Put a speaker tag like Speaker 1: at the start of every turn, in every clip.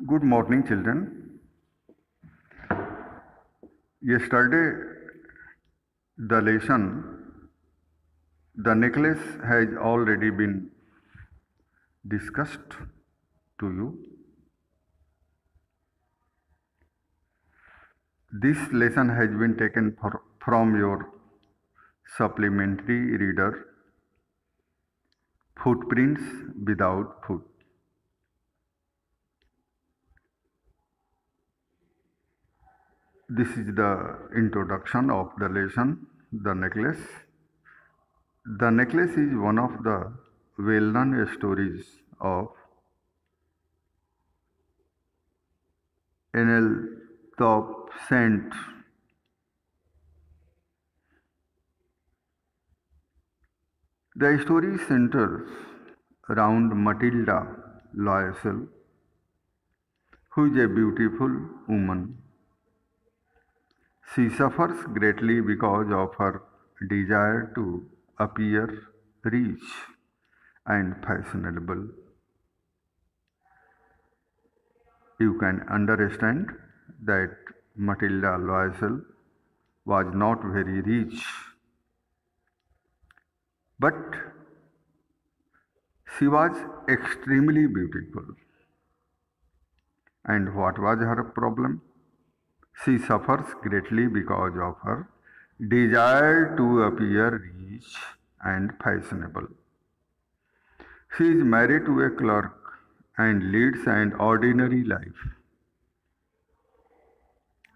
Speaker 1: Good morning, children. Yesterday, the lesson, the necklace has already been discussed to you. This lesson has been taken from your supplementary reader, Footprints Without Foot. This is the introduction of the lesson, the necklace. The necklace is one of the well-known stories of Enel Top Saint. The story centers around Matilda Loisel, who is a beautiful woman. She suffers greatly because of her desire to appear rich and fashionable. You can understand that Matilda Loisel was not very rich, but she was extremely beautiful. And what was her problem? She suffers greatly because of her desire to appear rich and fashionable. She is married to a clerk and leads an ordinary life.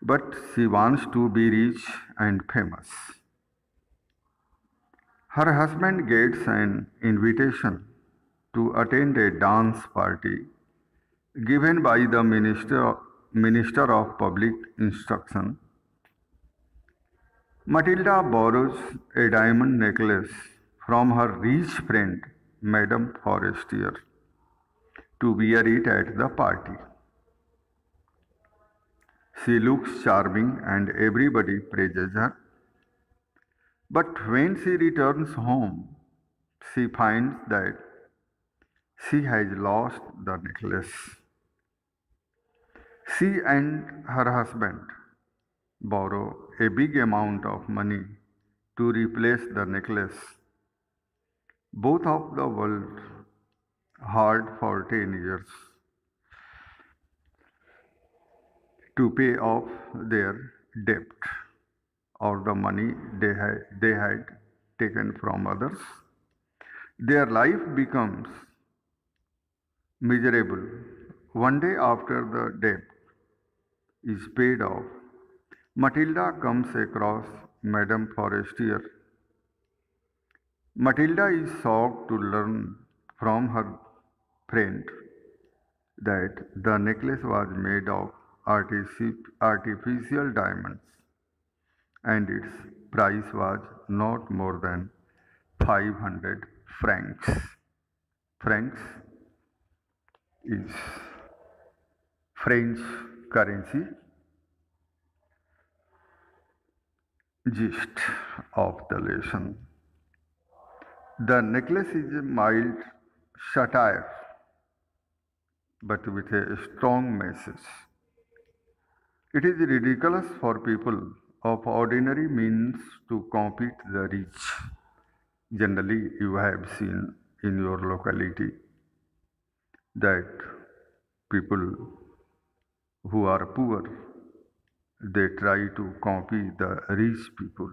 Speaker 1: But she wants to be rich and famous. Her husband gets an invitation to attend a dance party given by the Minister of Public Instruction. Matilda borrows a diamond necklace from her rich friend, Madame Forestier, to wear it at the party. She looks charming and everybody praises her. But when she returns home, she finds that she has lost the necklace. She and her husband borrow a big amount of money to replace the necklace. Both of them worked hard for 10 years to pay off their debt or the money they had taken from others. Their life becomes miserable. One day after the debt is paid off, Matilda comes across Madame Forestier. Matilda is shocked to learn from her friend that the necklace was made of artificial diamonds and its price was not more than 500 francs. Francs is French currency. Gist of the lesson. The necklace is a mild satire, but with a strong message. It is ridiculous for people of ordinary means to compete the rich. Generally, you have seen in your locality that people who are poor, they try to copy the rich people.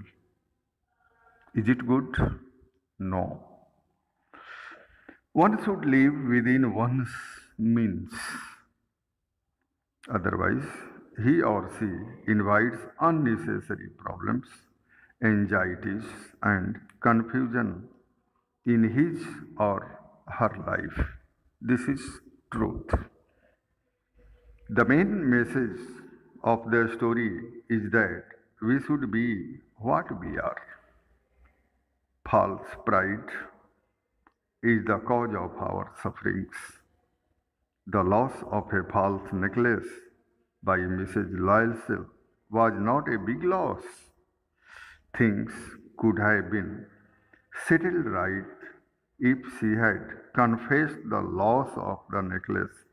Speaker 1: Is it good? No. One should live within one's means. Otherwise, he or she invites unnecessary problems, anxieties, and confusion in his or her life. This is truth. The main message of the story is that we should be what we are. False pride is the cause of our sufferings. The loss of a false necklace by Mrs. Loisel was not a big loss. Things could have been settled right if she had confessed the loss of the necklace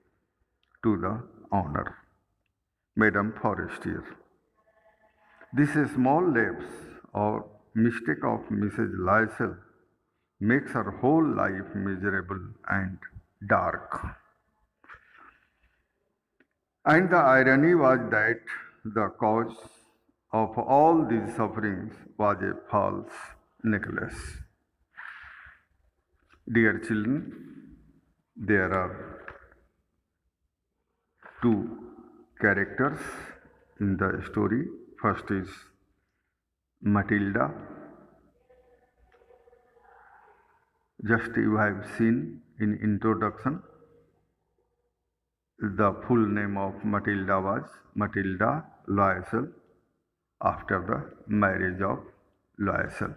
Speaker 1: to the honor, Madame Forestier. This small lapse or mistake of Mrs. Lysel makes her whole life miserable and dark. And the irony was that the cause of all these sufferings was a false necklace. Dear children, there are two characters in the story. First is Matilda. Just you have seen in introduction, the full name of Matilda was Matilda Loisel after the marriage of Loisel.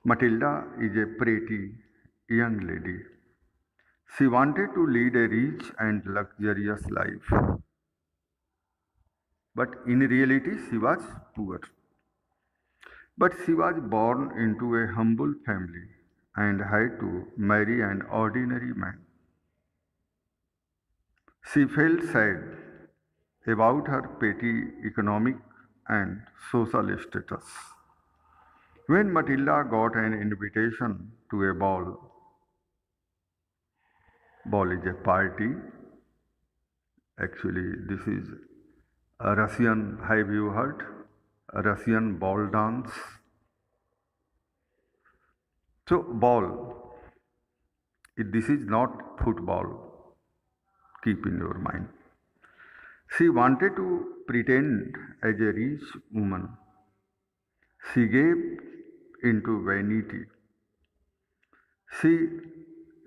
Speaker 1: Matilda is a pretty young lady. She wanted to lead a rich and luxurious life, but in reality she was poor. But she was born into a humble family and had to marry an ordinary man. She felt sad about her petty economic and social status. When Matilda got an invitation to a ball is a party. Actually, this is a Russian, have you heard? A Russian ball dance. So, ball, this is not football. Keep in your mind. She wanted to pretend as a rich woman. She gave into vanity. She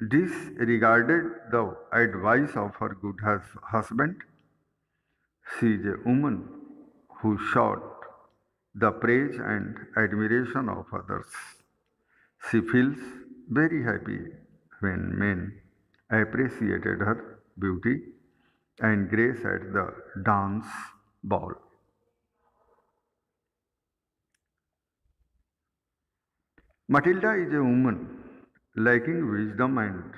Speaker 1: disregarded the advice of her good husband. She is a woman who sought the praise and admiration of others. She feels very happy when men appreciated her beauty and grace at the dance ball. Matilda is a woman lacking wisdom and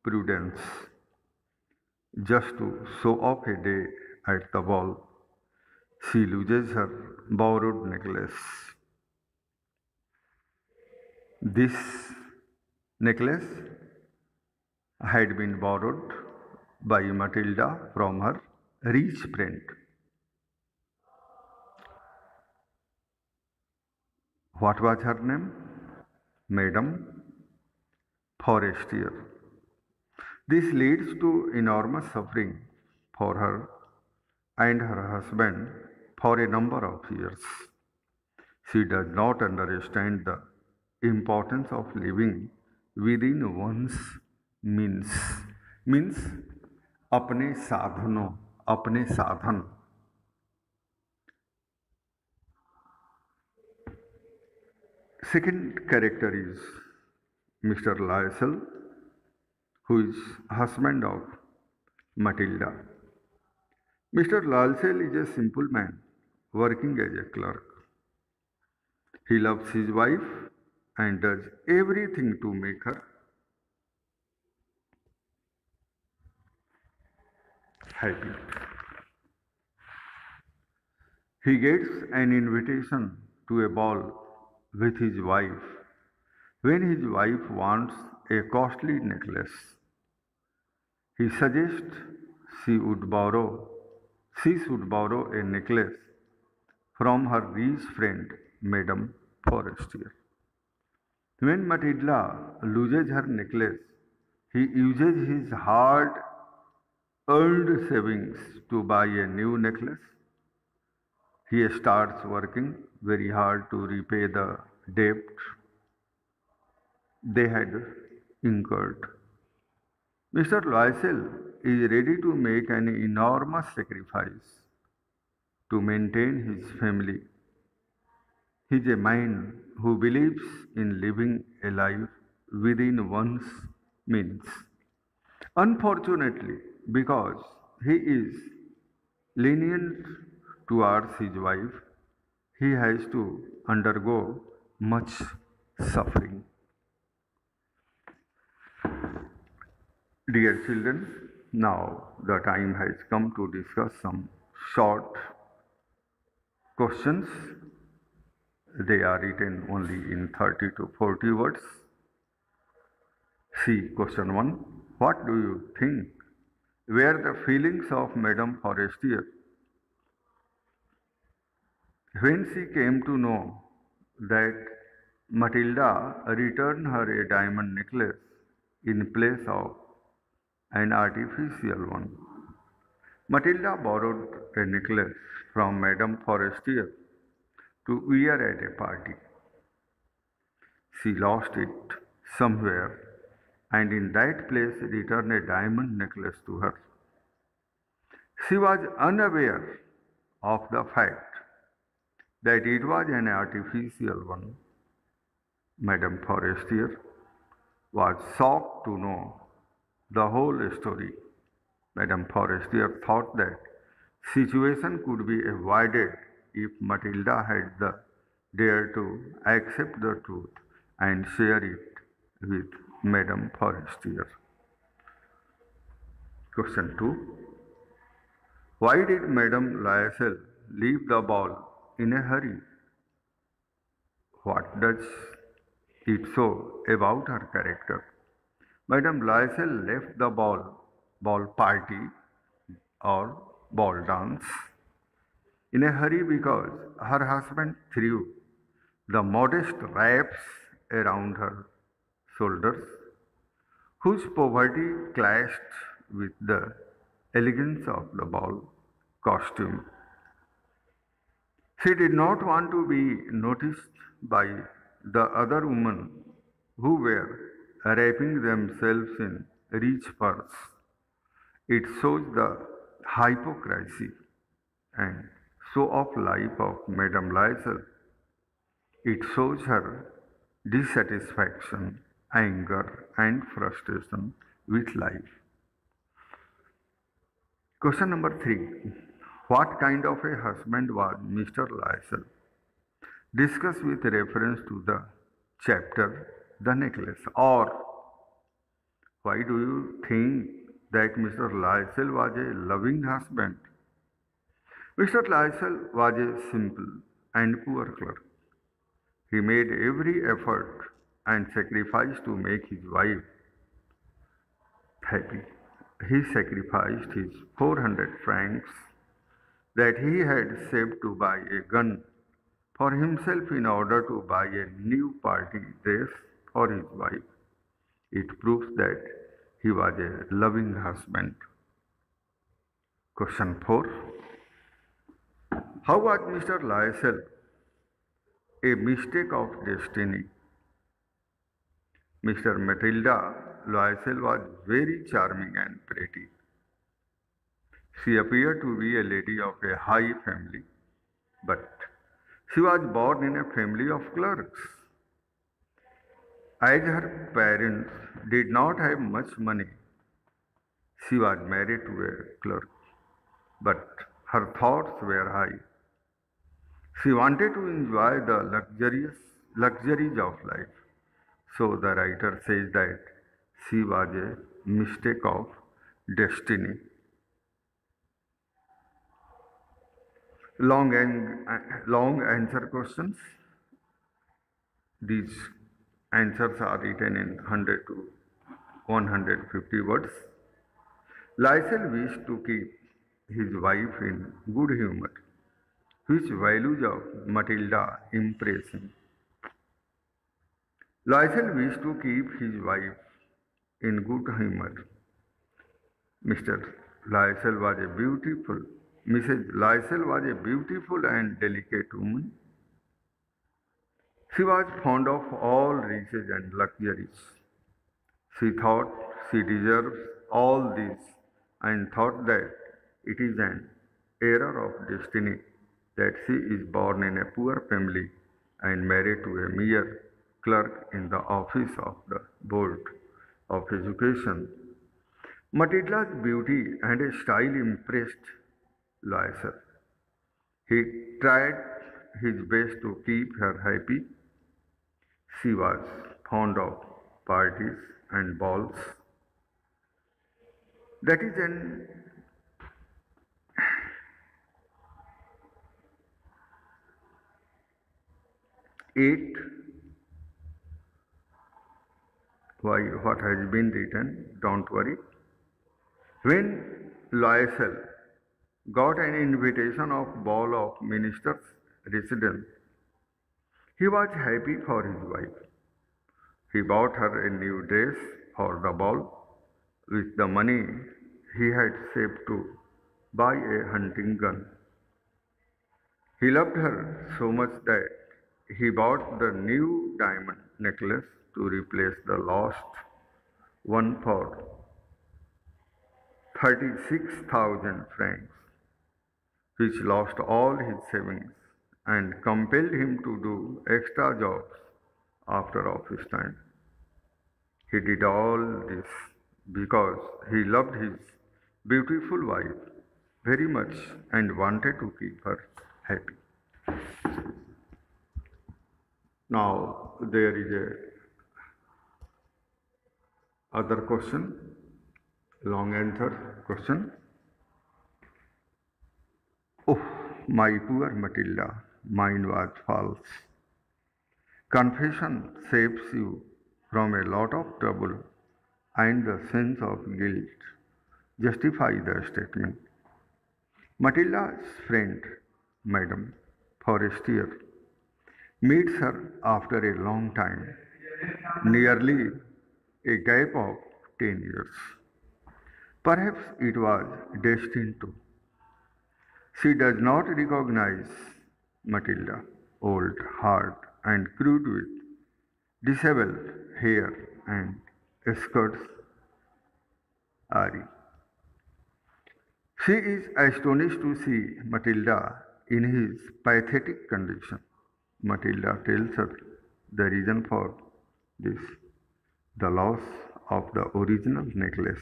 Speaker 1: prudence. Just to show off a day at the ball, she loses her borrowed necklace. This necklace had been borrowed by Matilda from her rich friend. What was her name? Madame Forestier. This leads to enormous suffering for her and her husband for a number of years. She does not understand the importance of living within one's means. Means अपने साधनों, अपने साधन. Second character is Mr. Lysel, who is husband of Matilda. Mr. Lysel is a simple man working as a clerk. He loves his wife and does everything to make her happy. He gets an invitation to a ball with his wife. When his wife wants a costly necklace, he suggests she should borrow a necklace from her rich friend, Madame Forestier. When Matilda loses her necklace, he uses his hard earned savings to buy a new necklace. He starts working very hard to repay the debt they had incurred. Mr. Loisel is ready to make an enormous sacrifice to maintain his family. He is a man who believes in living a life within one's means. Unfortunately, because he is lenient towards his wife, he has to undergo much suffering. Dear children, Now the time has come to discuss some short questions. They are written only in 30 to 40 words. See question 1. What do you think were the feelings of Madame Forestier when she came to know that Matilda returned her a diamond necklace in place of an artificial one? Matilda borrowed a necklace from Madame Forestier to wear at a party. She lost it somewhere and in that place returned a diamond necklace to her. She was unaware of the fact that it was an artificial one. Madame Forestier was shocked to know the whole story. Madame Forestier thought that situation could be avoided if Matilda had the dare to accept the truth and share it with Madame Forestier. Question 2. Why did Madame Lyacel leave the ball in a hurry? What does it show about her character? Madame Lyacel left the ball party or ball dance in a hurry because her husband threw the modest wraps around her shoulders, whose poverty clashed with the elegance of the ball costume. She did not want to be noticed by the other women who were wrapping themselves in rich furs. It shows the hypocrisy and show-off life of Madame Lyacel. It shows her dissatisfaction, anger, and frustration with life. Question number 3. What kind of a husband was Mr. Lyacel? Discuss with reference to the chapter The Necklace. Or why do you think that Mr. Lyacel was a loving husband? Mr. Lyacel was a simple and poor clerk. He made every effort and sacrifice to make his wife happy. He sacrificed his 400 francs that he had saved to buy a gun for himself in order to buy a new party dress for his wife. It proves that he was a loving husband. Question 4. How was Mr. Lyacel a mistake of destiny? Mr. Matilda Lyacel was very charming and pretty. She appeared to be a lady of a high family, but she was born in a family of clerks. As her parents did not have much money, she was married to a clerk, but her thoughts were high. She wanted to enjoy the luxuries of life. So the writer says that she was a mistake of destiny. Long answer questions. These answers are written in 100 to 150 words. Lyacel wished to keep his wife in good humor, which values of Matilda impressed him. Lyacel wished to keep his wife in good humor. Mr. Lyacel was a beautiful, Mrs. Lyacel was a beautiful and delicate woman. She was fond of all riches and luxuries. She thought she deserves all this and thought that it is an error of destiny that she is born in a poor family and married to a mere clerk in the office of the Board of Education. Matilda's beauty and style impressed Lyacel. He tried his best to keep her happy. She was fond of parties and balls. That is an 8. Why? What has been written? Don't worry. When Loisel got an invitation of ball of minister's residence, he was happy for his wife. He bought her a new dress for the ball with the money he had saved to buy a hunting gun. He loved her so much that he bought the new diamond necklace to replace the lost one for 36,000 francs, which lost all his savings and compelled him to do extra jobs after office time. He did all this because he loved his beautiful wife very much and wanted to keep her happy. Now there is a other question, long answer question. Oh, my poor Matilda, mine was false. Confession saves you from a lot of trouble and the sense of guilt. Justify the statement. Matilda's friend, Madame Forestier, meets her after a long time, nearly a gap of 10 years. Perhaps it was destined to. She does not recognize Matilda, old, hard, and crude with disheveled hair and skirts awry. She is astonished to see Matilda in his pathetic condition. Matilda tells her the reason for this, the loss of the original necklace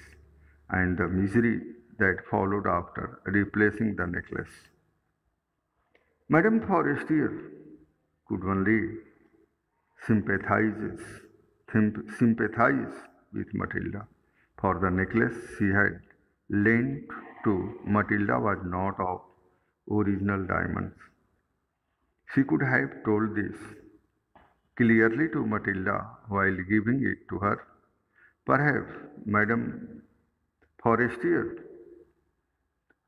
Speaker 1: and the misery that followed after replacing the necklace. Madame Forestier could only sympathize, sympathize with Matilda, for the necklace she had lent to Matilda was not of original diamonds. She could have told this clearly to Matilda while giving it to her. Perhaps Madame Forestier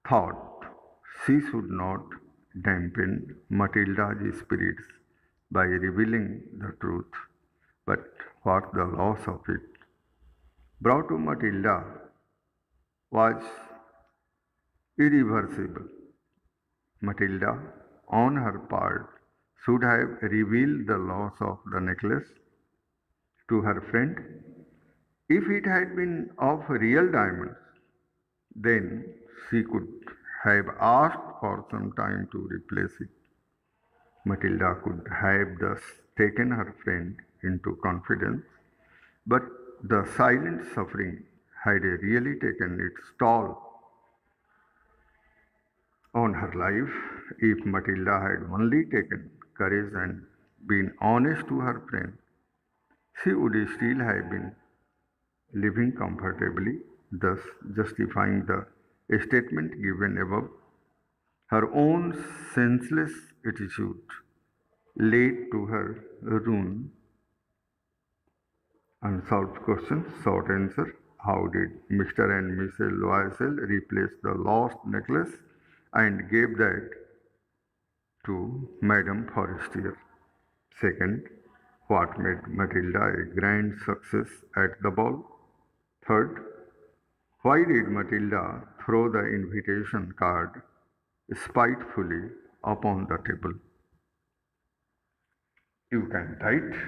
Speaker 1: thought she should not dampen Matilda's spirits by revealing the truth, but what the loss of it brought to Matilda was irreversible. Matilda, on her part, should have revealed the loss of the necklace to her friend. If it had been of real diamonds, then she could have asked for some time to replace it. Matilda could have thus taken her friend into confidence, but the silent suffering had really taken its toll on her life. If Matilda had only taken courage and been honest to her friend, she would still have been living comfortably, thus justifying the statement given above. Her own senseless attitude led to her ruin. Unsolved questions, short answer. How did Mr. and Mrs. Loisel replace the lost necklace and gave that to Madame Forestier? Second, what made Matilda a grand success at the ball? Third, why did Matilda throw the invitation card spitefully upon the table? You can write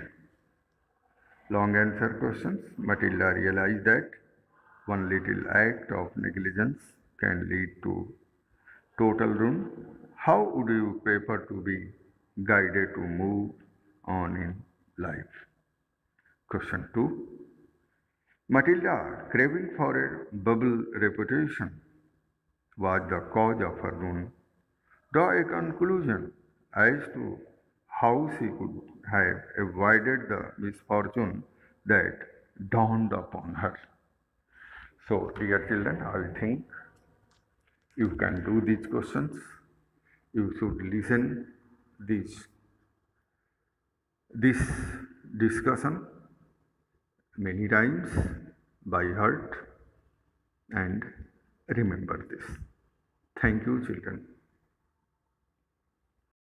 Speaker 1: long answer questions. Matilda realized that one little act of negligence can lead to total ruin. How would you prefer to be guided to move on in life? Question 2. Matilda, craving for a bubble reputation, was the cause of her ruin. Draw a conclusion as to how she could have avoided the misfortune that dawned upon her. So, dear children, I think you can do these questions. You should listen this discussion many times by heart and remember this. Thank you, children.